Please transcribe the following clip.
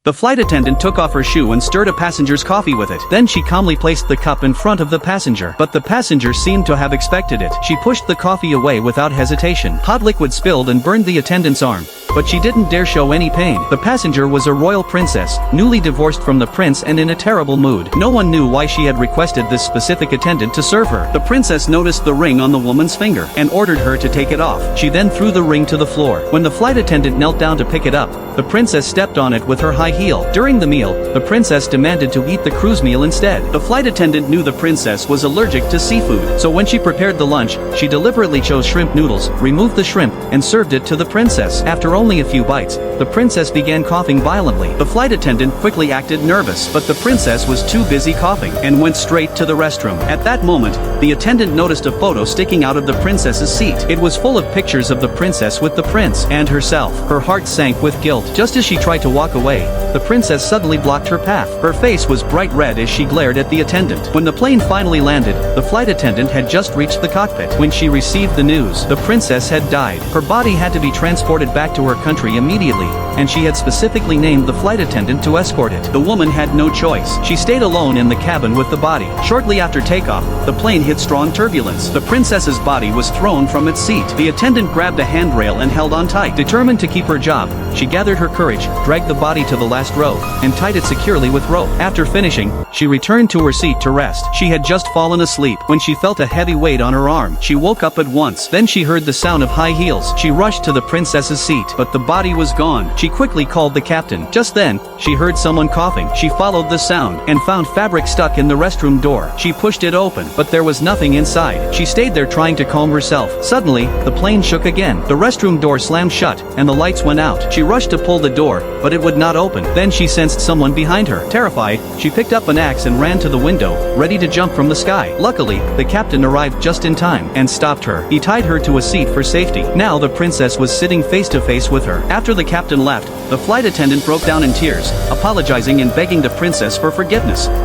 The flight attendant took off her shoe and stirred a passenger's coffee with it. Then she calmly placed the cup in front of the passenger. But the passenger seemed to have expected it. She pushed the coffee away without hesitation. Hot liquid spilled and burned the attendant's arm, but she didn't dare show any pain. The passenger was a royal princess, newly divorced from the prince and in a terrible mood. No one knew why she had requested this specific attendant to serve her. The princess noticed the ring on the woman's finger and ordered her to take it off. She then threw the ring to the floor. When the flight attendant knelt down to pick it up, the princess stepped on it with her high heel. During the meal, the princess demanded to eat the cruise meal instead. The flight attendant knew the princess was allergic to seafood, so when she prepared the lunch, she deliberately chose shrimp noodles, removed the shrimp, and served it to the princess. After only a few bites, the princess began coughing violently. The flight attendant quickly acted nervous, but the princess was too busy coughing and went straight to the restroom. At that moment, the attendant noticed a photo sticking out of the princess's seat. It was full of pictures of the princess with the prince and herself. Her heart sank with guilt. Just as she tried to walk away, the princess suddenly blocked her path. Her face was bright red as she glared at the attendant. When the plane finally landed, the flight attendant had just reached the cockpit. When she received the news, the princess had died. Her body had to be transported back to her country immediately, and she had specifically named the flight attendant to escort it. The woman had no choice. She stayed alone in the cabin with the body. Shortly after takeoff, the plane hit strong turbulence. The princess's body was thrown from its seat. The attendant grabbed a handrail and held on tight. Determined to keep her job, she gathered her courage, dragged the body to the last row, and tied it securely with rope. After finishing, she returned to her seat to rest. She had just fallen asleep when she felt a heavy weight on her arm. She woke up at once. Then she heard the sound of high heels. She rushed to the princess's seat, but the body was gone. She quickly called the captain. Just then, she heard someone coughing. She followed the sound and found fabric stuck in the restroom door. She pushed it open, but there was nothing inside. She stayed there trying to calm herself. Suddenly, the plane shook again. The restroom door slammed shut, and the lights went out. She rushed to pull the door, but it would not open. Then she sensed someone behind her. Terrified, she picked up an axe and ran to the window, ready to jump from the sky. Luckily, the captain arrived just in time and stopped her. He tied her to a seat for safety. Now the princess was sitting face to face with her. After the captain left, the flight attendant broke down in tears, apologizing and begging the princess for forgiveness.